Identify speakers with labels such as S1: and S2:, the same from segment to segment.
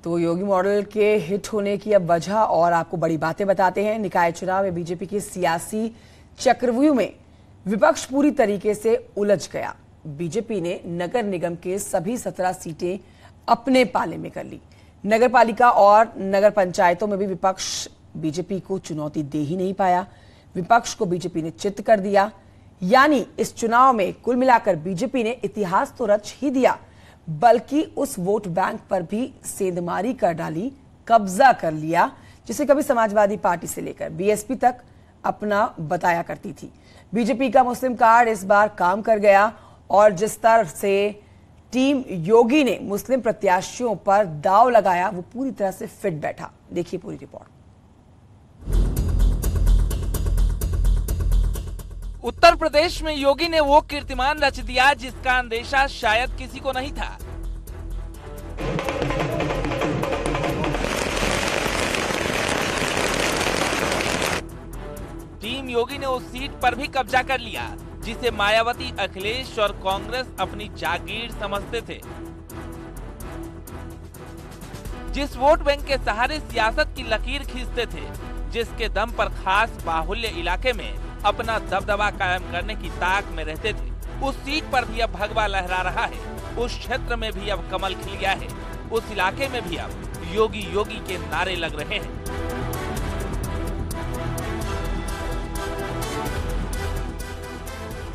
S1: तो योगी मॉडल के हिट होने की अब वजह और आपको बड़ी बातें बताते हैं। निकाय चुनाव में बीजेपी के सियासी चक्रव्यूह में विपक्ष पूरी तरीके से उलझ गया। बीजेपी ने नगर निगम के सभी 17 सीटें अपने पाले में कर ली। नगर पालिका और नगर पंचायतों में भी विपक्ष बीजेपी को चुनौती दे ही नहीं पाया। विपक्ष को बीजेपी ने चित कर दिया। यानी इस चुनाव में कुल मिलाकर बीजेपी ने इतिहास तो रच ही दिया, बल्कि उस वोट बैंक पर भी सेंधमारी कर डाली, कब्जा कर लिया, जिसे कभी समाजवादी पार्टी से लेकर बीएसपी तक अपना बताया करती थी। बीजेपी का मुस्लिम कार्ड इस बार काम कर गया और जिस तरह से टीम योगी ने मुस्लिम प्रत्याशियों पर दांव लगाया वो पूरी तरह से फिट बैठा। देखिए पूरी रिपोर्ट।
S2: उत्तर प्रदेश में योगी ने वो कीर्तिमान रच दिया जिसका अंदेशा शायद किसी को नहीं था। टीम योगी ने उस सीट पर भी कब्जा कर लिया जिसे मायावती, अखिलेश और कांग्रेस अपनी जागीर समझते थे। जिस वोट बैंक के सहारे सियासत की लकीर खींचते थे, जिसके दम पर खास बाहुल्य इलाके में अपना दबदबा कायम करने की ताक में रहते थे, उस सीट पर भी अब भगवा लहरा रहा है। उस क्षेत्र में भी अब कमल खिल गया है। उस इलाके में भी अब योगी योगी के नारे लग रहे हैं।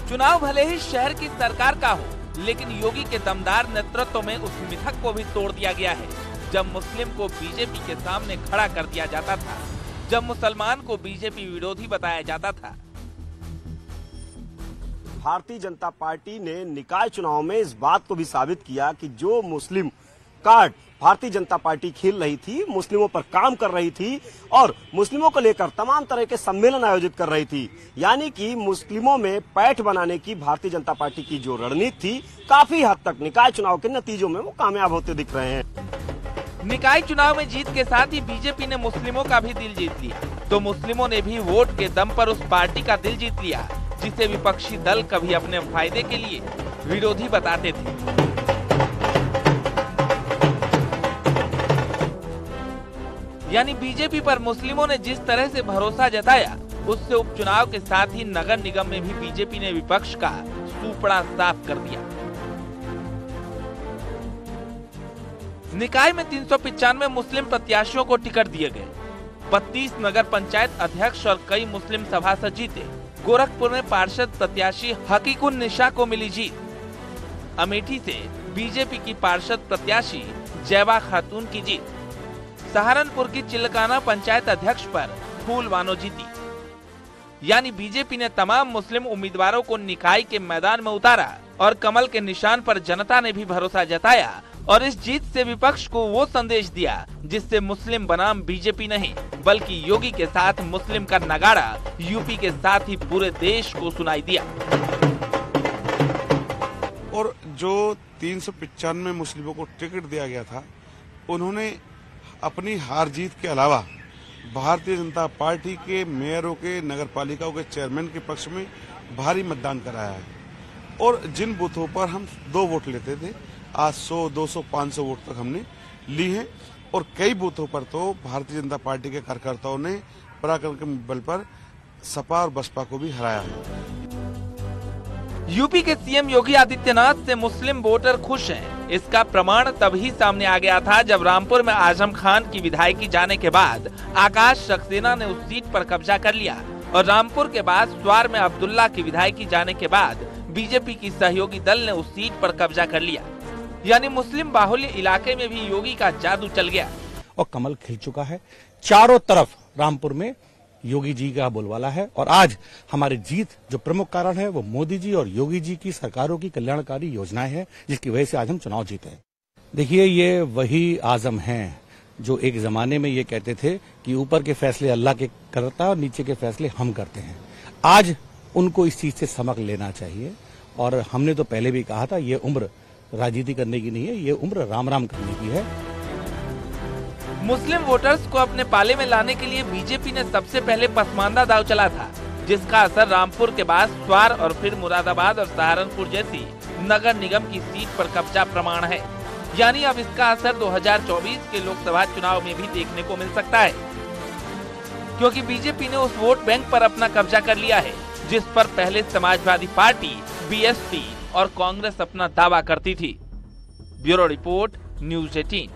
S2: चुनाव भले ही शहर की सरकार का हो, लेकिन योगी के दमदार नेतृत्व में उस मिथक को भी तोड़ दिया गया है। जब मुस्लिम को बीजेपी के सामने खड़ा कर दिया जाता था, जब मुसलमान को बीजेपी विरोधी बताया जाता था।
S3: भारतीय जनता पार्टी ने निकाय चुनाव में इस बात को भी साबित किया कि जो मुस्लिम कार्ड भारतीय जनता पार्टी खेल रही थी, मुस्लिमों पर काम कर रही थी और मुस्लिमों को लेकर तमाम तरह के सम्मेलन आयोजित कर रही थी, यानी कि मुस्लिमों में पैठ बनाने की भारतीय जनता पार्टी की जो रणनीति थी, काफी हद तक निकाय चुनाव के नतीजों में वो कामयाब होते दिख रहे हैं।
S2: निकाय चुनाव में जीत के साथ ही बीजेपी ने मुस्लिमों का भी दिल जीत लिया, तो मुस्लिमों ने भी वोट के दम पर उस पार्टी का दिल जीत लिया जिसे विपक्षी दल कभी अपने फायदे के लिए विरोधी बताते थे। यानी बीजेपी पर मुस्लिमों ने जिस तरह से भरोसा जताया, उससे उपचुनाव के साथ ही नगर निगम में भी बीजेपी ने विपक्ष का सूपड़ा साफ कर दिया। निकाय में 395 मुस्लिम प्रत्याशियों को टिकट दिए गए। 32 नगर पंचायत अध्यक्ष और कई मुस्लिम सभासद जीते। गोरखपुर में पार्षद प्रत्याशी हकीकुन निशा को मिली जीत। अमेठी से बीजेपी की पार्षद प्रत्याशी जैबा खातून की जीत। सहारनपुर की चिलकाना पंचायत अध्यक्ष पर फूल बानो जीती। यानी बीजेपी ने तमाम मुस्लिम उम्मीदवारों को निकाय के मैदान में उतारा और कमल के निशान पर जनता ने भी भरोसा जताया और इस जीत से विपक्ष को वो संदेश दिया जिससे मुस्लिम बनाम बीजेपी नहीं, बल्कि योगी के साथ मुस्लिम का नगाड़ा यूपी के साथ ही पूरे देश को सुनाई दिया।
S4: और जो 395 मुस्लिमों को टिकट दिया गया था, उन्होंने अपनी हार जीत के अलावा भारतीय जनता पार्टी के मेयरों के, नगर पालिकाओं के चेयरमैन के पक्ष में भारी मतदान कराया है। और जिन बूथों पर हम 2 वोट लेते थे, आज 100, 200, 500 वोट तक हमने ली है। और कई बूथों पर तो भारतीय जनता पार्टी के कार्यकर्ताओं ने पराक्रम के बल पर सपा और बसपा को भी हराया है।
S2: यूपी के सीएम योगी आदित्यनाथ से मुस्लिम वोटर खुश हैं। इसका प्रमाण तभी सामने आ गया था जब रामपुर में आजम खान की विधायकी जाने के बाद आकाश सक्सेना ने उस सीट पर कब्जा कर लिया और रामपुर के बाद स्वार में अब्दुल्ला की विधायकी जाने के बाद बीजेपी की सहयोगी दल ने उस सीट पर कब्जा कर लिया। यानी मुस्लिम बाहुल्य इलाके में भी योगी का जादू चल गया
S5: और कमल खिल चुका है। चारों तरफ रामपुर में योगी जी का बोलबाला है और आज हमारी जीत जो प्रमुख कारण है वो मोदी जी और योगी जी की सरकारों की कल्याणकारी योजनाएं हैं, जिसकी वजह से आज हम चुनाव जीते हैं। देखिए, ये वही आजम हैं जो एक जमाने में ये कहते थे कि ऊपर के फैसले अल्लाह के करता है और नीचे के फैसले हम करते हैं। आज उनको इस चीज से सबक लेना चाहिए और हमने तो पहले भी कहा था, ये उम्र राजनीति करने की नहीं है, ये उम्र राम राम करने की है।
S2: मुस्लिम वोटर्स को अपने पाले में लाने के लिए बीजेपी ने सबसे पहले पसमानदा दांव चला था, जिसका असर रामपुर के बाद स्वार और फिर मुरादाबाद और सहारनपुर जैसी नगर निगम की सीट पर कब्जा प्रमाण है। यानी अब इसका असर 2024 के लोकसभा चुनाव में भी देखने को मिल सकता है, क्योंकि बीजेपी ने उस वोट बैंक पर अपना कब्जा कर लिया है जिस पर पहले समाजवादी पार्टी, बीएसपी और कांग्रेस अपना दावा करती थी। Bureau report, news 18।